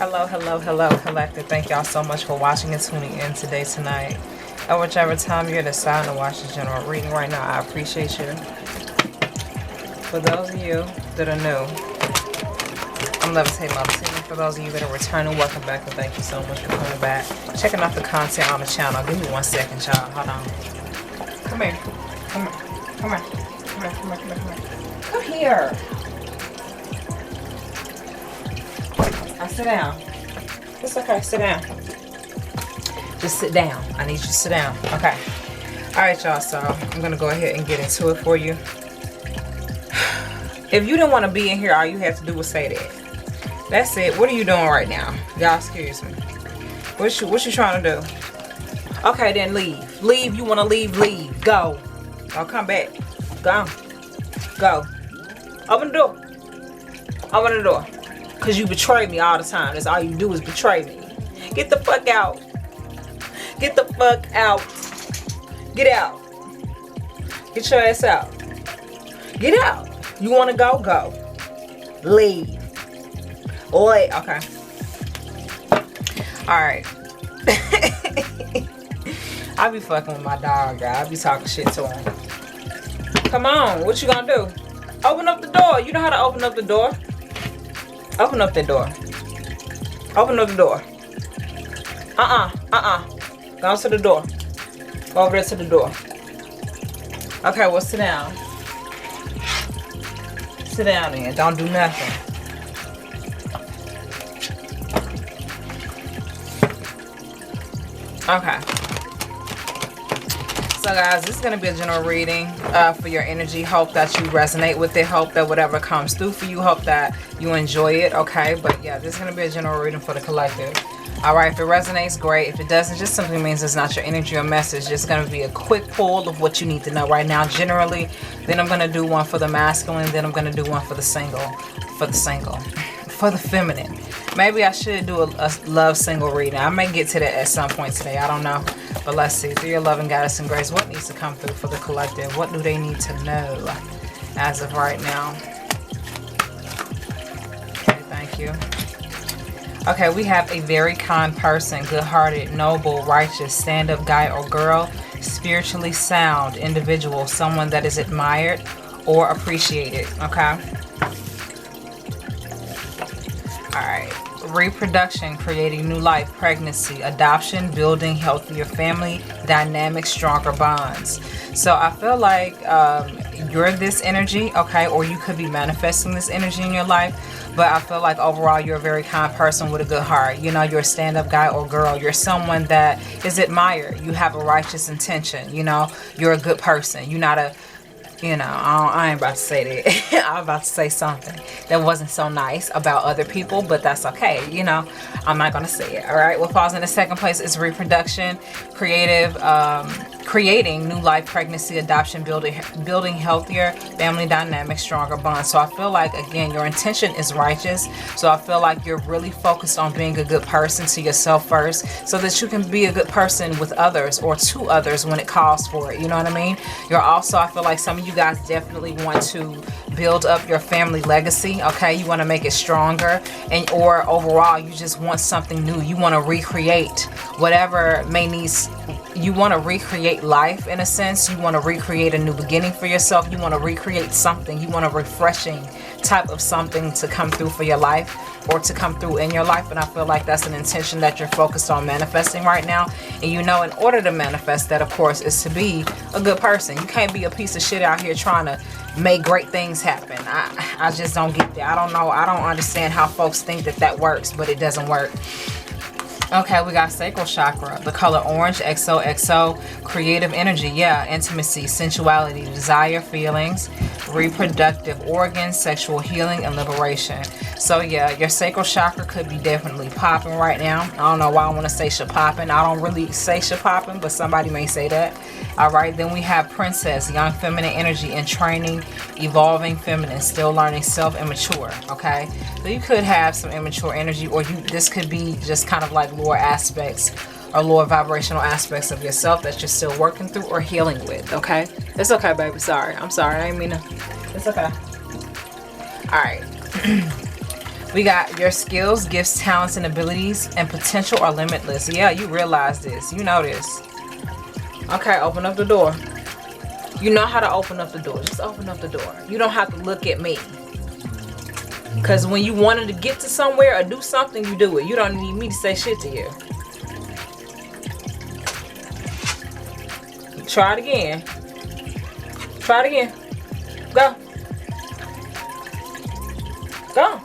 Hello, hello, hello, collective. Thank y'all so much for watching and tuning in today, tonight. At whichever time you're deciding to watch this general reading right now, I appreciate you. For those of you that are new, I'm Levitating. For those of you that are returning, welcome back, and thank you so much for coming back. Checking out the content on the channel. Give me 1 second, y'all. Hold on. Come here. Come here. Come here. Come here. Come here. Come here. Come here. Now sit down. It's okay. Sit down. Just sit down. I need you to sit down. Okay. All right, y'all. So I'm going to go ahead and get into it for you. If you didn't want to be in here, all you have to do was say that. That's it. What are you doing right now? Y'all, excuse me. What you trying to do? Okay, then leave. Leave. You want to leave? Leave. Go. I'll come back. Go. Go. Open the door. Open the door. Because you betray me all the time. That's all you do is betray me. Get the fuck out. Get the fuck out. Get out. Get your ass out. Get out. You want to go? Go. Leave. Oi. Okay. Alright. I be fucking with my dog, y'all. I be talking shit to him. Come on. What you gonna do? Open up the door. You know how to open up the door. Open up the door. Open up the door. Go to the door. Go over there to the door. Okay, well, sit down. Sit down then. Don't do nothing. Okay. So guys, this is going to be a general reading for your energy. Hope that you resonate with it. Hope that whatever comes through for you, hope that you enjoy it. Okay, but yeah, this is going to be a general reading for the collective. All right, if it resonates, great. If it doesn't, just simply means it's not your energy or message. Just going to be a quick pull of what you need to know right now generally. Then I'm going to do one for the masculine. Then I'm going to do one for the single. For the feminine. Maybe I should do a love single reading. I may get to that at some point today. I don't know. But let's see. Through your love and guidance and grace, what needs to come through for the collective? What do they need to know as of right now? Okay, thank you. Okay, we have a very kind person, good-hearted, noble, righteous, stand-up guy or girl, spiritually sound individual, someone that is admired or appreciated. Okay. Alright, reproduction, creating new life, pregnancy, adoption, building healthier family, dynamic, stronger bonds. So I feel like you're this energy, okay, or you could be manifesting this energy in your life, but I feel like overall you're a very kind person with a good heart. You know, you're a stand-up guy or girl. You're someone that is admired. You have a righteous intention. You know, you're a good person. You're not a... You know, I ain't about to say that. I'm about to say something that wasn't so nice about other people, but that's okay. You know, I'm not going to say it. All right. What falls in the second place is reproduction, creative, creating new life, pregnancy, adoption, building healthier family dynamics, stronger bonds. So I feel like, again, your intention is righteous. So I feel like you're really focused on being a good person to yourself first so that you can be a good person with others or to others when it calls for it. You know what I mean? You're also, I feel like some of you guys definitely want to build up your family legacy. Okay, you want to make it stronger, and or overall you just want something new. You want to recreate whatever may need. You want to recreate life in a sense. You want to recreate a new beginning for yourself. You want to recreate something. You want a refreshing type of something to come through for your life or to come through in your life. And I feel like that's an intention that you're focused on manifesting right now. And you know, in order to manifest that, of course, is to be a good person. You can't be a piece of shit out here trying to make great things happen. I just don't get that. I don't know. I don't understand how folks think that works, but it doesn't work. Okay, we got sacral chakra, the color orange, XOXO, creative energy, yeah, intimacy, sensuality, desire, feelings, reproductive organs, sexual healing, and liberation. So yeah, your sacral chakra could be definitely popping right now. I don't know why I want to say shapopping. I don't really say shapopping, but somebody may say that. All right, then we have princess, young feminine energy in training, evolving feminine, still learning, self, immature. Okay, so you could have some immature energy, or this could be just kind of like lower aspects or lower vibrational aspects of yourself that you're still working through or healing with. Okay, it's okay, baby. Sorry, I'm sorry. I didn't mean to. It's okay. All right. We got your skills, gifts, talents, and abilities and potential are limitless. Yeah, you realize this. You know this. Okay, open up the door. You know how to open up the door. Just open up the door. You don't have to look at me. Because when you wanted to get to somewhere or do something, you do it. You don't need me to say shit to you. Try it again. Try it again. Go. Go.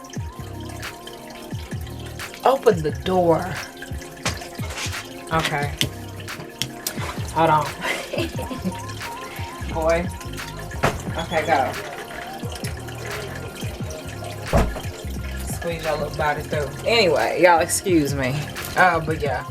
Open the door. Okay. Hold on. Boy. Okay, go. Squeeze your little body through. Anyway, y'all excuse me. But yeah.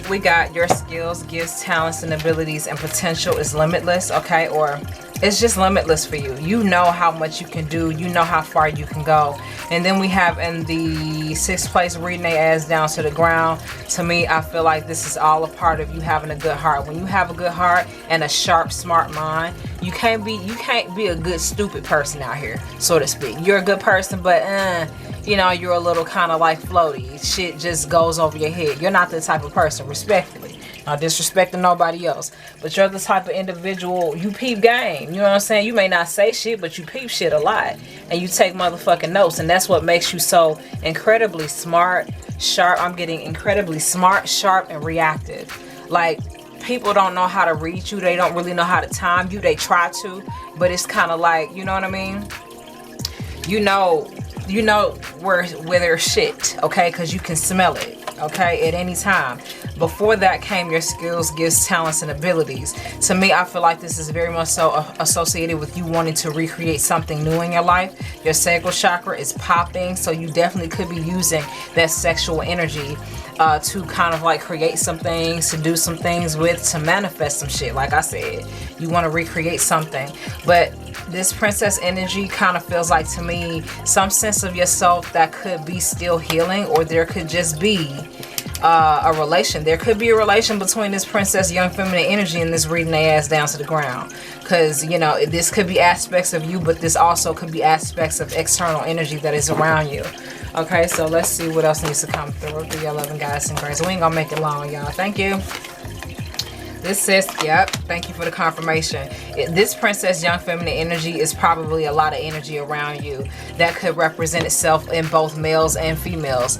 We got your skills, gifts, talents, and abilities and potential is limitless, okay? Or it's just limitless for you. You know how much you can do. You know how far you can go. And then we have in the 6th place, reading their ass down to the ground. To me, I feel like this is all a part of you having a good heart. When you have a good heart and a sharp, smart mind, you can't be a good, stupid person out here, so to speak. You're a good person, but you know, you're a little kind of like floaty. Shit just goes over your head. You're not the type of person, respectfully. Not disrespecting nobody else, but you're the type of individual, you peep game. You know what I'm saying? You may not say shit, but you peep shit a lot. And you take motherfucking notes. And that's what makes you so incredibly smart, sharp. I'm getting incredibly smart, sharp, and reactive. Like, people don't know how to read you. They don't really know how to time you. They try to, but it's kind of like, you know what I mean? You know where there's shit, okay? Because you can smell it, okay, at any time. Before that came your skills, gifts, talents, and abilities. To me, I feel like this is very much so associated with you wanting to recreate something new in your life. Your sacral chakra is popping, so you definitely could be using that sexual energy to kind of like create some things, to do some things with, to manifest some shit. Like I said, you want to recreate something. But this princess energy kind of feels like, to me, some sense of yourself that could be still healing, or there could just be a relation. There could be a relation between this princess, young feminine energy, and this reading their ass down to the ground. Because, you know, this could be aspects of you, but this also could be aspects of external energy that is around you. Okay, so let's see what else needs to come through. The 11 guys and grace. We ain't gonna make it long, y'all. Thank you. This says, yep, thank you for the confirmation. This princess, young feminine energy is probably a lot of energy around you that could represent itself in both males and females.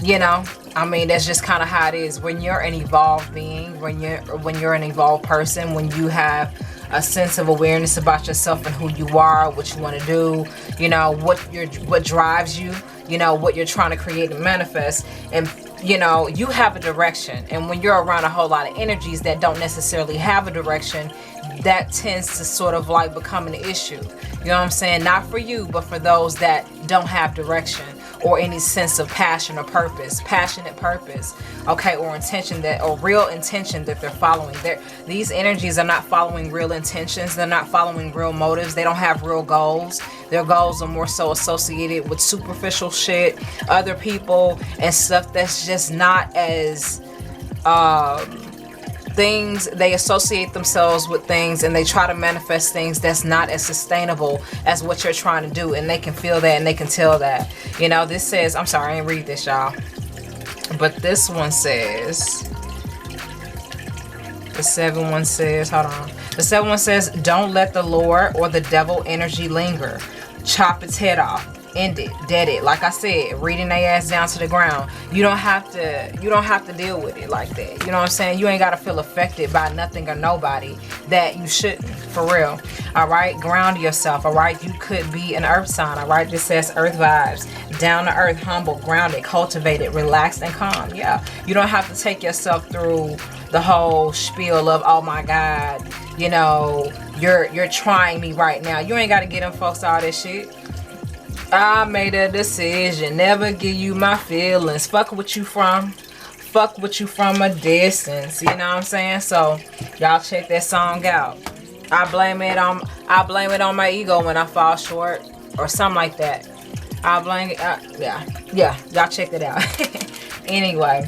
You know, I mean, that's just kind of how it is. When you're an evolved being, when you're an evolved person, when you have a sense of awareness about yourself and who you are, what you want to do, you know, what drives you, you know, what you're trying to create and manifest, and you know, you have a direction. And when you're around a whole lot of energies that don't necessarily have a direction, that tends to sort of like become an issue. You know what I'm saying? Not for you, but for those that don't have direction or any sense of passion or purpose, passionate purpose, okay, or intention, or real intention that they're following. These energies are not following real intentions. They're not following real motives. They don't have real goals. Their goals are more so associated with superficial shit, other people, and stuff that's just not as things. They associate themselves with things and they try to manifest things that's not as sustainable as what you're trying to do, and they can feel that and they can tell that. You know, this says, I'm sorry, I didn't read this, y'all, but this one says, the 7 one says, hold on, the 7 one says, don't let the Lord or the devil energy linger. Chop its head off. End it. Dead it. Like I said, reading their ass down to the ground. You don't have to deal with it like that. You know what I'm saying? You ain't got to feel affected by nothing or nobody that you shouldn't. For real. All right? Ground yourself. All right? You could be an earth sign. All right? This says earth vibes. Down to earth, humble, grounded, cultivated, relaxed, and calm. Yeah. You don't have to take yourself through the whole spiel of, oh my God, you know, you're trying me right now. You ain't got to get them folks all this shit. I made a decision, never give you my feelings. Fuck with you from a distance. You know what I'm saying? So y'all check that song out. I blame it on my ego when I fall short or something like that. I blame it. Yeah. Y'all check it out. Anyway,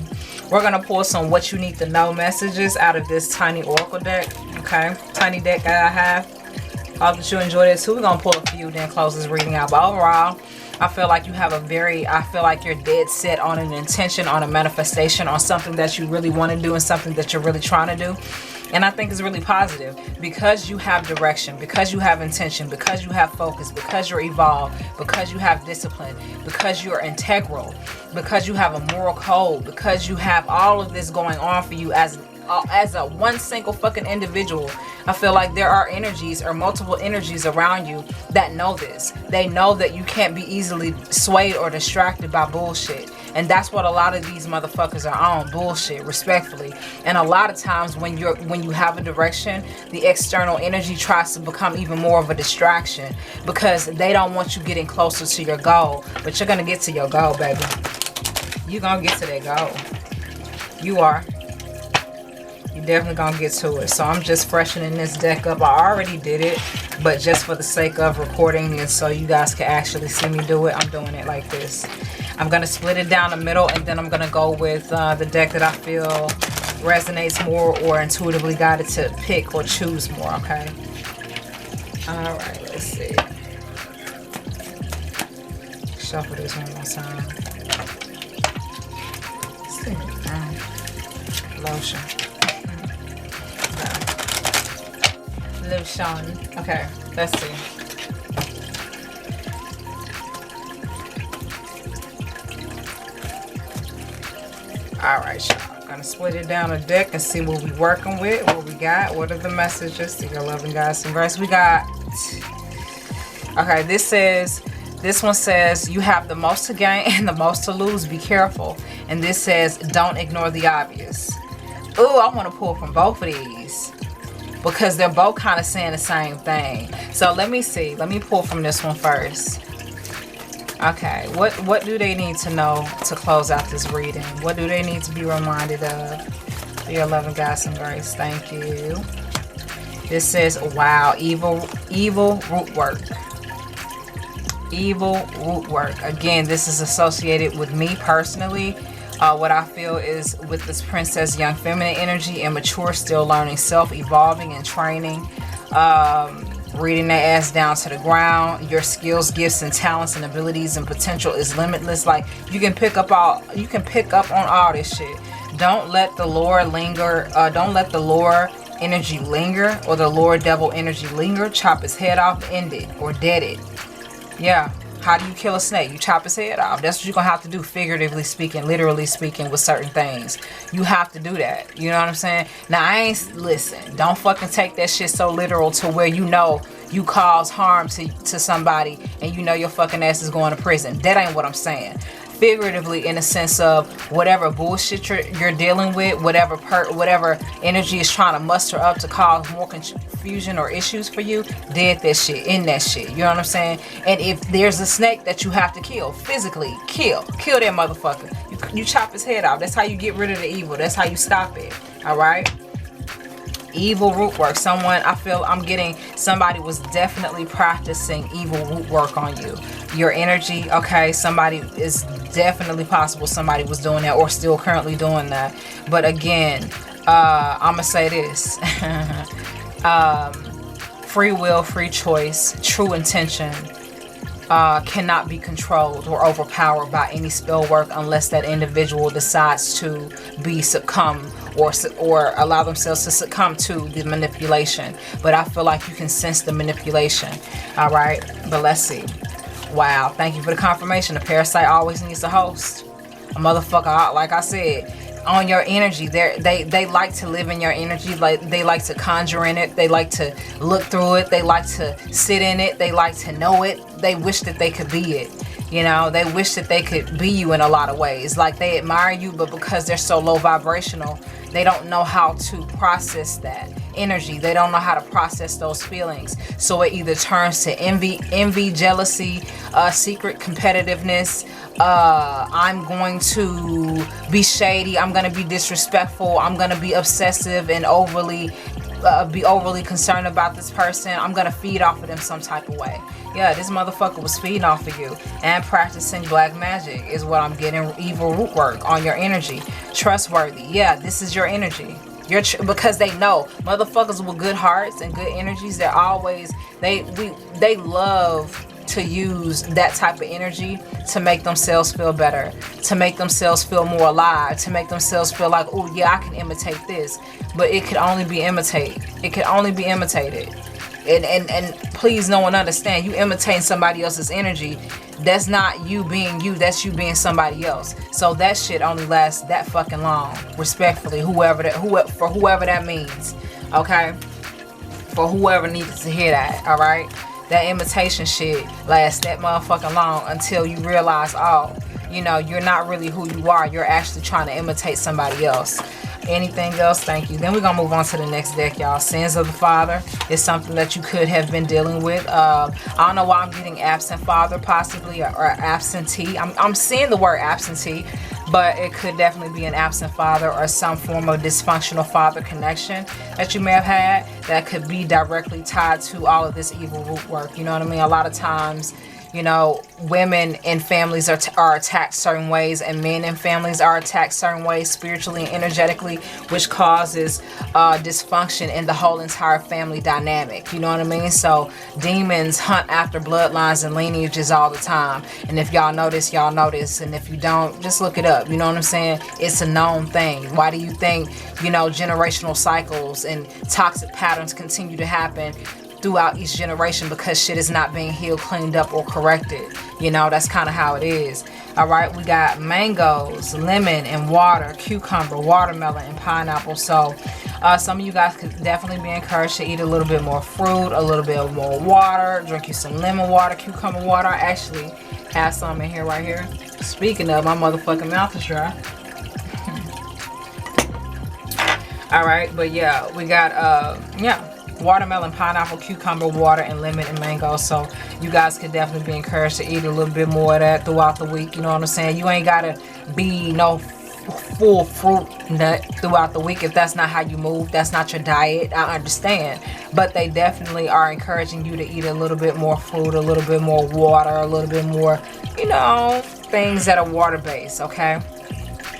we're gonna pull some what you need to know messages out of this tiny oracle deck. Okay, tiny deck that I have. I hope that you enjoyed it too. We're gonna pull a few, then close this reading out. But overall, I feel like you have I feel like you're dead set on an intention, on a manifestation, on something that you really want to do and something that you're really trying to do. And I think it's really positive because you have direction, because you have intention, because you have focus, because you're evolved, because you have discipline, because you're integral, because you have a moral code, because you have all of this going on for you as a one single fucking individual. I feel like there are energies or multiple energies around you that know this. They know that you can't be easily swayed or distracted by bullshit. And that's what a lot of these motherfuckers are on, bullshit, respectfully. And a lot of times when you have a direction, the external energy tries to become even more of a distraction because they don't want you getting closer to your goal. But you're gonna get to your goal, baby. You're gonna get to that goal. You are. You're definitely gonna get to it. So I'm just freshening this deck up. I already did it, but just for the sake of recording and so you guys can actually see me do it, I'm doing it like this. I'm gonna split it down the middle, and then I'm gonna go with the deck that I feel resonates more or intuitively guided to pick or choose more, okay? All right, let's see. Shuffle this one more time. Lotion. Lotion. Okay, let's see. All right, y'all. I'm gonna split it down a deck and see what we're working with, what we got, what are the messages to your loving guys and girls. We got. Okay, this one says you have the most to gain and the most to lose. Be careful. And this says don't ignore the obvious. Ooh, I want to pull from both of these because they're both kind of saying the same thing. So let me see. Let me pull from this one first. Okay, what do they need to know to close out this reading? What do they need to be reminded of? Your loving guys and grace. Thank you. This says, wow, evil root work. Evil root work. Again, this is associated with me personally. What I feel is with this princess, young feminine energy, immature, still learning, self-evolving and training. Reading their ass down to the ground. Your skills, gifts, and talents and abilities and potential is limitless. Like you can pick up on all this shit. Don't let the lore linger. Don't let the lore energy linger or the lore devil energy linger. Chop his head off, end it, or dead it. Yeah. How do you kill a snake? You chop his head off. That's what you're going to have to do, figuratively speaking, literally speaking, with certain things. You have to do that. You know what I'm saying? Now, listen, don't fucking take that shit so literal to where you know you cause harm to somebody and you know your fucking ass is going to prison. That ain't what I'm saying. Figuratively, in the sense of whatever bullshit you're dealing with, whatever energy is trying to muster up to cause more confusion or issues for you, dead that shit, in that shit. You know what I'm saying? And if there's a snake that you have to kill, physically kill that motherfucker. You chop his head off. That's how you get rid of the evil. That's how you stop it. All right. Evil root work. I feel I'm getting somebody was definitely practicing evil root work on you. Your energy, okay, somebody is definitely possible somebody was doing that or still currently doing that. But again, I'm gonna say this. Free will, free choice, true intention cannot be controlled or overpowered by any spell work unless that individual decides to be succumb or allow themselves to succumb to the manipulation. But I feel like you can sense the manipulation. All right, but let's see. Wow, thank you for the confirmation. A parasite always needs a host. A motherfucker, like I said, on your energy. They like to live in your energy. Like they like to conjure in it. They like to look through it. They like to sit in it. They like to know it. They wish that they could be it. You know, they wish that they could be you in a lot of ways. Like they admire you, but because they're so low vibrational, they don't know how to process that energy. They don't know how to process those feelings. So it either turns to envy, jealousy, secret competitiveness. I'm going to be shady. I'm going to be disrespectful. I'm going to be obsessive and overly concerned about this person. I'm going to feed off of them some type of way. Yeah, this motherfucker was feeding off of you and practicing black magic is what I'm getting. Evil root work on your energy. Trustworthy. Yeah, this is your energy. Because they know motherfuckers with good hearts and good energies, they're always, they love to use that type of energy to make themselves feel better, to make themselves feel more alive, to make themselves feel like, oh yeah, I can imitate this. But it could only be imitated. It could only be imitated. And please, no one understand, you imitating somebody else's energy, that's not you being you, that's you being somebody else. So that shit only lasts that fucking long. Respectfully, for whoever that means, okay? For whoever needs to hear that, all right? That imitation shit lasts that motherfucking long until you realize, oh, you know, you're not really who you are. You're actually trying to imitate somebody else. Anything else? Thank you. Then we're gonna move on to the next deck, y'all. Sins of the father is something that you could have been dealing with. I don't know why I'm getting absent father, possibly, or absentee. I'm seeing the word absentee, but it could definitely be an absent father or some form of dysfunctional father connection that you may have had that could be directly tied to all of this evil root work. You know what I mean? A lot of times, you know, women in families are attacked certain ways, and men in families are attacked certain ways, spiritually and energetically, which causes dysfunction in the whole entire family dynamic. You know what I mean? So demons hunt after bloodlines and lineages all the time. And if y'all notice, y'all notice. And if you don't, just look it up. You know what I'm saying? It's a known thing. Why do you think, you know, generational cycles and toxic patterns continue to happen throughout each generation? Because shit is not being healed, cleaned up, or corrected. You know, that's kind of how it is. All right, we got mangoes, lemon and water, cucumber, watermelon, and pineapple. So some of you guys could definitely be encouraged to eat a little bit more fruit, a little bit more water, drink you some lemon water, cucumber water. I actually have some in here, right here. Speaking of, my motherfucking mouth is dry. All right, but yeah, we got watermelon, pineapple, cucumber, water, and lemon and mango. So you guys could definitely be encouraged to eat a little bit more of that throughout the week. You know what I'm saying? You ain't gotta be no full fruit nut throughout the week if that's not how you move, that's not your diet. I understand, but they definitely are encouraging you to eat a little bit more fruit, a little bit more water, a little bit more, you know, things that are water based. Okay,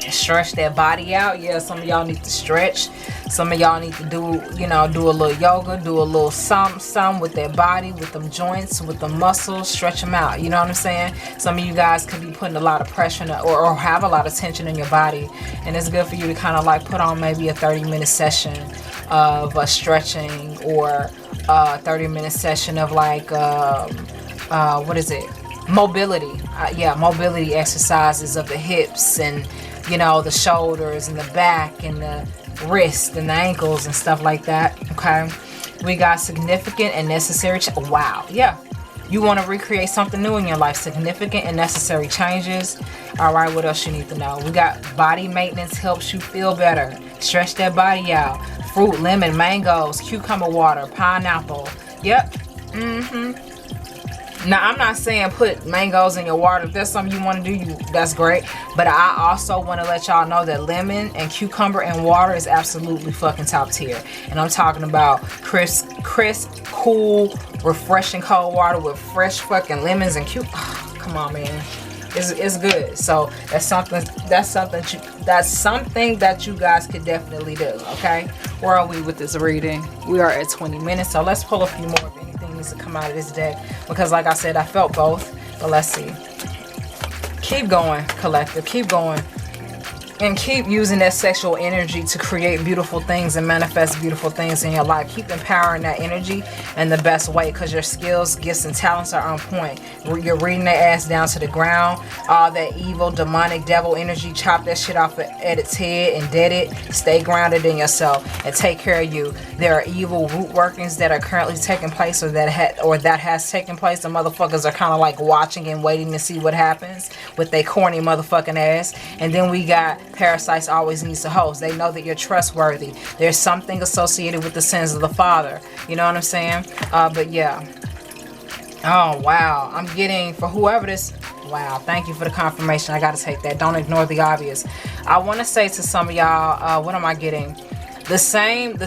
stretch that body out. Yeah, some of y'all need to stretch. Some of y'all need to do, you know, do a little yoga, do a little some with their body, with them joints, with the muscles, stretch them out. You know what I'm saying? Some of you guys could be putting a lot of pressure or have a lot of tension in your body, and it's good for you to kind of like put on maybe a 30-minute session of stretching, or a 30-minute session of like what is it, mobility. Mobility exercises of the hips and, you know, the shoulders and the back and the wrist and the ankles and stuff like that. Okay, we got significant and necessary wow, yeah, you want to recreate something new in your life, significant and necessary changes. All right, what else you need to know? We got body maintenance helps you feel better, stretch that body out, fruit, lemon, mangoes, cucumber water, pineapple. Yep. Now, I'm not saying put mangoes in your water. If there's something you want to do, that's great. But I also want to let y'all know that lemon and cucumber and water is absolutely fucking top tier. And I'm talking about crisp, cool, refreshing cold water with fresh fucking lemons and come on, man. It's good. So that's something that you guys could definitely do. Okay, where are we with this reading? We are at 20 minutes. So let's pull a few more if anything needs to come out of this deck, because like I said, I felt both. But let's see. Keep going, collective. Keep going. And keep using that sexual energy to create beautiful things and manifest beautiful things in your life. Keep empowering that energy in the best way, because your skills, gifts, and talents are on point. You're reading their ass down to the ground. All that evil, demonic, devil energy, chop that shit off at its head and dead it. Stay grounded in yourself and take care of you. There are evil root workings that are currently taking place, or that has taken place. The motherfuckers are kind of like watching and waiting to see what happens with their corny motherfucking ass. And then we got parasites always needs to host. They know that you're trustworthy. There's something associated with the sins of the father. You know what I'm saying? But yeah. Oh, wow. I'm getting, for whoever this, wow, thank you for the confirmation. I got to take that. Don't ignore the obvious. I want to say to some of y'all, what am I getting? The same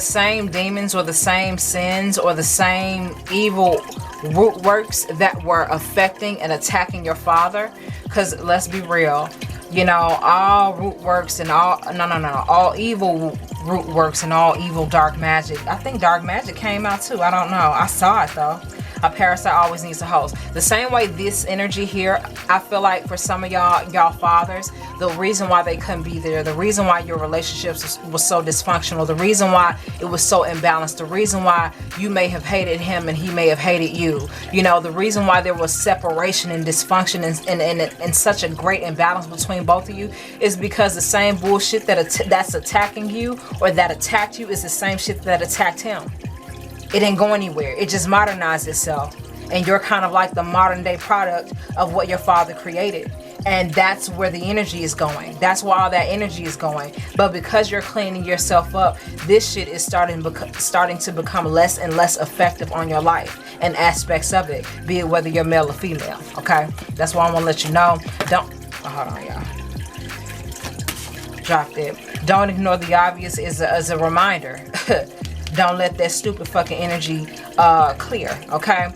demons or the same sins or the same evil root works that were affecting and attacking your father. Because let's be real. You know, all root works and all, no, all evil root works and all evil dark magic. I think dark magic came out too. I don't know. I saw it though. A parasite always needs a host. The same way this energy here, I feel like for some of y'all fathers, the reason why they couldn't be there, the reason why your relationships was so dysfunctional, the reason why it was so imbalanced, the reason why you may have hated him and he may have hated you, you know, the reason why there was separation and dysfunction and such a great imbalance between both of you is because the same bullshit that's attacking you or that attacked you is the same shit that attacked him. It didn't go anywhere. It just modernized itself. And you're kind of like the modern day product of what your father created. And that's where the energy is going. That's where all that energy is going. But because you're cleaning yourself up, this shit is starting to become less and less effective on your life and aspects of it, be it whether you're male or female. Okay? That's why I want to let you know. Hold on, y'all. Dropped it. Don't ignore the obvious as a reminder. Don't let that stupid fucking energy clear, okay?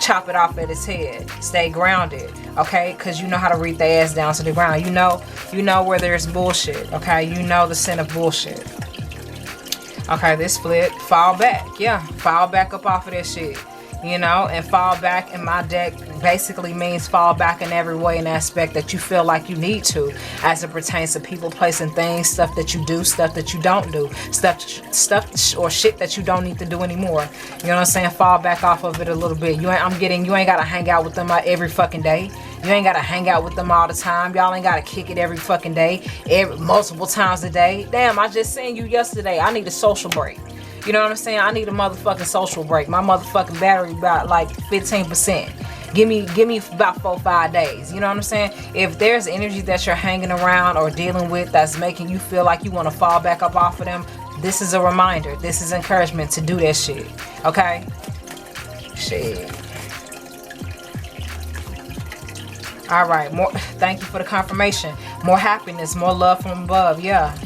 Chop it off at its head. Stay grounded, okay? Because you know how to read their ass down to the ground. You know where there's bullshit, okay? You know the sin of bullshit. Okay, this split. Fall back. Yeah, fall back up off of that shit. You know, and fall back in my deck basically means fall back in every way and aspect that you feel like you need to, as it pertains to people, place, and things, stuff that you do, stuff that you don't do, stuff or shit that you don't need to do anymore. You know what I'm saying? Fall back off of it a little bit. You ain't gotta hang out with them every fucking day. You ain't gotta hang out with them all the time. Y'all ain't gotta kick it every fucking day, multiple times a day. Damn, I just seen you yesterday. I need a social break. You know what I'm saying? I need a motherfucking social break. My motherfucking battery about like 15%. Give me about 4-5 days. You know what I'm saying? If there's energy that you're hanging around or dealing with that's making you feel like you want to fall back up off of them, this is a reminder. This is encouragement to do that shit. Okay? Shit. All right. Thank you for the confirmation. More happiness, more love from above. Yeah.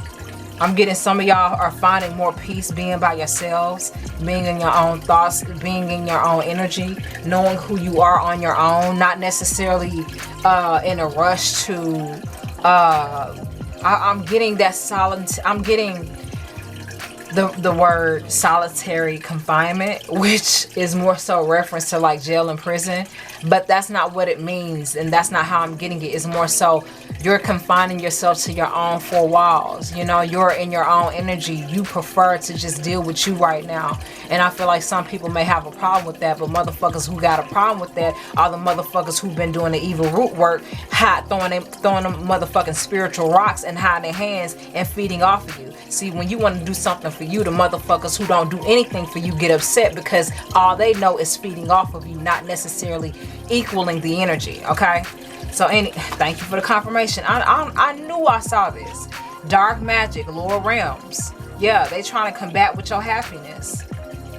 I'm getting some of y'all are finding more peace being by yourselves, being in your own thoughts, being in your own energy, knowing who you are on your own, not necessarily in a rush to, I'm getting that I'm getting the word solitary confinement, which is more so reference to like jail and prison, but that's not what it means, and that's not how I'm getting it. It's more so you're confining yourself to your own four walls. You know, you're in your own energy. You prefer to just deal with you right now. And I feel like some people may have a problem with that, but motherfuckers who got a problem with that are the motherfuckers who've been doing the evil root work, throwing them motherfucking spiritual rocks and hiding their hands and feeding off of you. See, when you want to do something for you, the motherfuckers who don't do anything for you get upset because all they know is feeding off of you, not necessarily equaling the energy, okay? So thank you for the confirmation. I knew I saw this. Dark magic, lower realms. Yeah, they trying to combat with your happiness.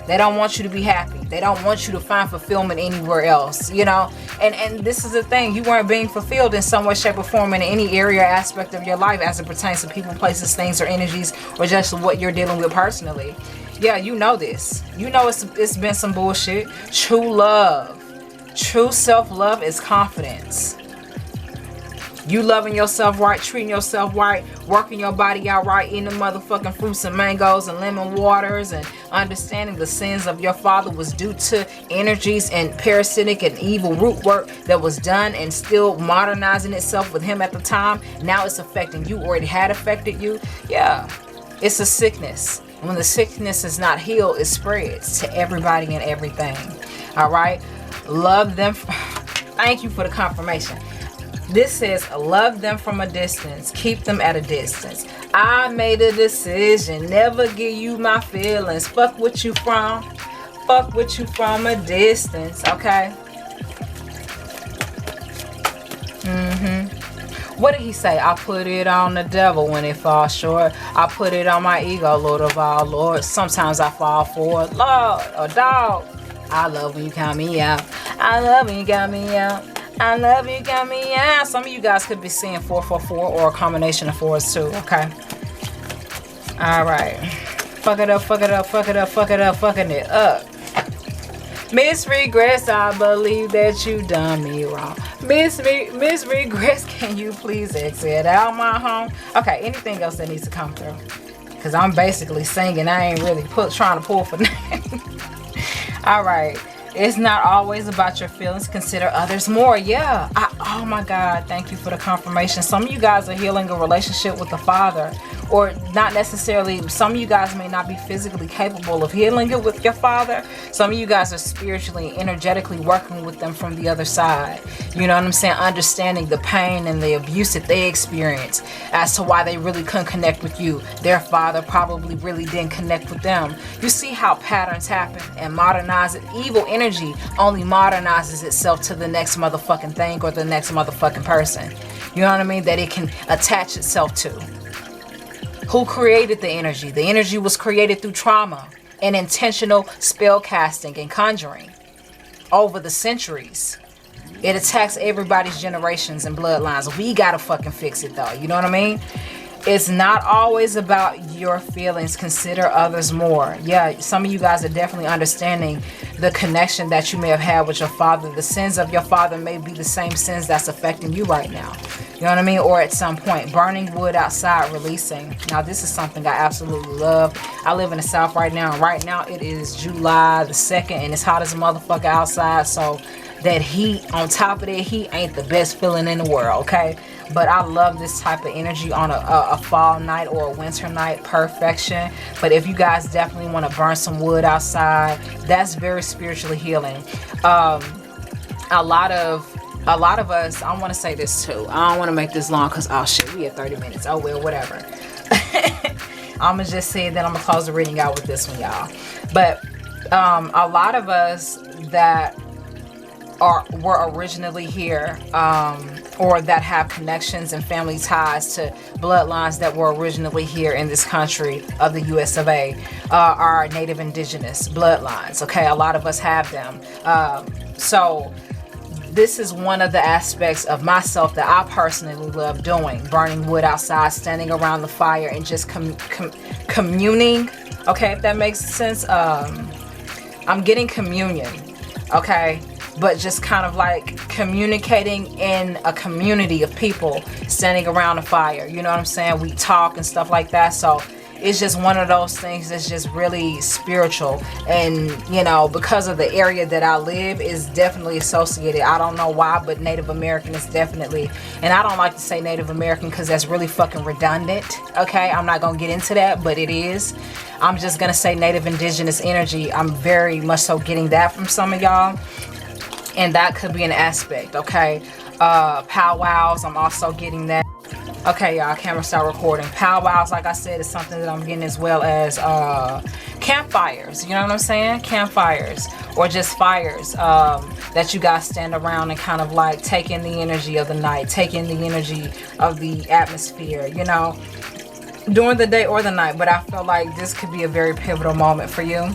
They don't want you to be happy. They don't want you to find fulfillment anywhere else, you know? And this is the thing. You weren't being fulfilled in some way, shape, or form in any area or aspect of your life as it pertains to people, places, things, or energies, or just what you're dealing with personally. Yeah, you know this. You know it's been some bullshit. True love. True self-love is confidence. You loving yourself right, treating yourself right, working your body out right, eating the motherfucking fruits and mangoes and lemon waters, and understanding the sins of your father was due to energies and parasitic and evil root work that was done and still modernizing itself with him at the time. Now it's affecting you, or it had affected you. Yeah, it's a sickness. When the sickness is not healed, it spreads to everybody and everything. All right? Love them. Thank you for the confirmation. This says, love them from a distance. Keep them at a distance. I made a decision. Never give you my feelings. Fuck with you from a distance. Okay? What did he say? I put it on the devil when it falls short. I put it on my ego, Lord of all lords. Sometimes I fall for it. Lord or dog. I love when you count me out. I love when you count me out. I love you, got me out. Some of you guys could be seeing 444 or a combination of fours too, okay? All right. Fuck it up, fuck it up, fuck it up, fuck it up, fucking it up. Miss Regress, I believe that you done me wrong. Miss Regress, can you please exit out my home? Okay, anything else that needs to come through? Because I'm basically singing. I ain't really trying to pull for nothing. All right. It's not always about your feelings. Consider others more. Yeah. Oh my God. Thank you for the confirmation. Some of you guys are healing a relationship with the Father, or not necessarily. Some of you guys may not be physically capable of healing it with your Father. Some of you guys are spiritually, energetically working with them from the other side. You know what I'm saying? Understanding the pain and the abuse that they experience as to why they really couldn't connect with you. Their father probably really didn't connect with them. You see how patterns happen and modernize it. Evil energy only modernizes itself to the next motherfucking thing or the next motherfucking person. You know what I mean? That it can attach itself to. Who created the energy? The energy was created through trauma and intentional spell casting and conjuring over the centuries. It attacks everybody's generations and bloodlines. We gotta fucking fix it though. You know what I mean? It's not always about your feelings. Consider others more. Yeah, some of you guys are definitely understanding the connection that you may have had with your father. The sins of your father may be the same sins that's affecting you right now. You know what I mean? Or at some point, burning wood outside, releasing. Now, this is something I absolutely love. I live in the South right now. And right now, it is July the 2nd, and it's hot as a motherfucker outside. So that heat, on top of that heat, ain't the best feeling in the world, okay? But I love this type of energy on a fall night or a winter night. Perfection. But if you guys definitely want to burn some wood outside, that's very spiritually healing. A lot of us, I want to say this too. I don't want to make this long because, oh shit, we at 30 minutes. Oh well, whatever. I'm going to just say that I'm going to close the reading out with this one, y'all. But a lot of us that were originally here, or that have connections and family ties to bloodlines that were originally here in this country of the US of A, are native indigenous bloodlines. Okay, a lot of us have them. So this is one of the aspects of myself that I personally love doing: burning wood outside, standing around the fire, and just communing. Okay, if that makes sense. I'm getting communion. Okay. But just kind of like communicating in a community of people standing around a fire. You know what I'm saying? We talk and stuff like that. So it's just one of those things that's just really spiritual. And, you know, because of the area that I live is definitely associated. I don't know why, but Native American is definitely, and I don't like to say Native American because that's really fucking redundant. Okay, I'm not going to get into that, but it is. I'm just going to say Native Indigenous energy. I'm very much so getting that from some of y'all. And that could be an aspect, okay? Powwows, I'm also getting that. Okay, y'all, camera start recording. Powwows, like I said, is something that I'm getting, as well as campfires. You know what I'm saying? Campfires, or just fires that you guys stand around and kind of like take in the energy of the night, take in the energy of the atmosphere, you know, during the day or the night. But I feel like this could be a very pivotal moment for you.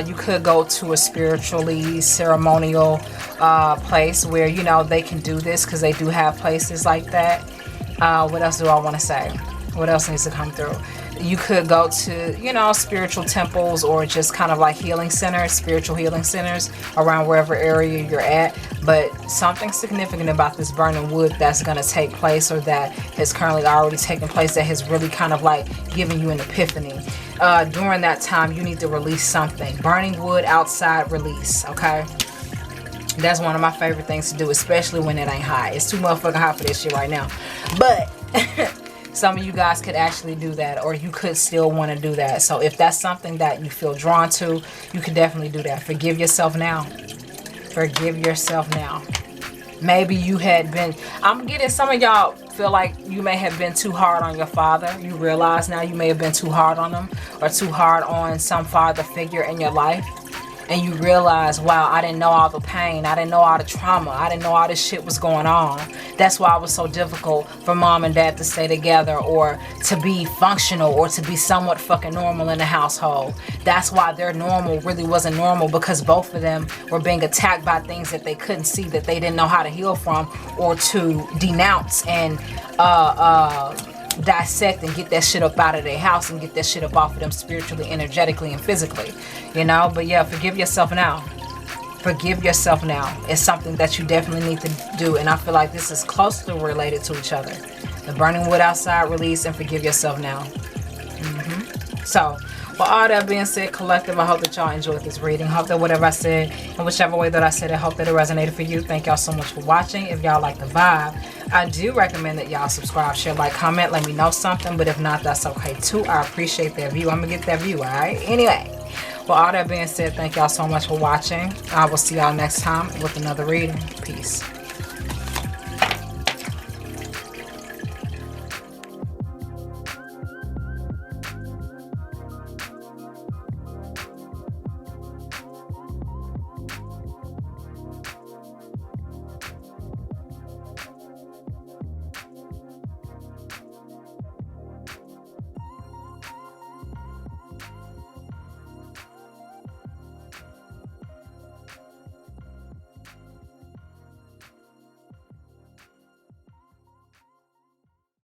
You could go to a spiritually ceremonial place where, you know, they can do this, because they do have places like that. What else do I want to say? What else needs to come through? You could go to, you know, spiritual temples, or just kind of like healing centers, spiritual healing centers around wherever area you're at. But something significant about this burning wood that's going to take place, or that has currently already taken place, that has really kind of like given you an epiphany. During that time, you need to release something. Burning wood outside, release, okay? That's one of my favorite things to do, especially when it ain't hot. It's too motherfucking hot for this shit right now. But some of you guys could actually do that, or you could still want to do that. So if that's something that you feel drawn to, you can definitely do that. Forgive yourself now. Forgive yourself now. Maybe you had been, I'm getting some of y'all feel like you may have been too hard on your father. You realize now you may have been too hard on him, or too hard on some father figure in your life. And you realize, wow, I didn't know all the pain. I didn't know all the trauma. I didn't know all this shit was going on. That's why it was so difficult for mom and dad to stay together, or to be functional, or to be somewhat fucking normal in the household. That's why their normal really wasn't normal, because both of them were being attacked by things that they couldn't see, that they didn't know how to heal from, or to denounce and dissect and get that shit up out of their house, and get that shit up off of them spiritually, energetically, and physically, you know. But yeah, forgive yourself now. Forgive yourself now. It's something that you definitely need to do. And I feel like this is closely related to each other. The burning wood outside release and forgive yourself now. So, with all that being said, collective, I hope that y'all enjoyed this reading. Hope that whatever I said, in whichever way that I said it, hope that it resonated for you. Thank y'all so much for watching. If y'all like the vibe, I do recommend that y'all subscribe, share, like, comment, let me know something. But if not, that's okay too. I appreciate that view. I'm going to get that view, alright? Anyway, with all that being said, thank y'all so much for watching. I will see y'all next time with another reading. Peace.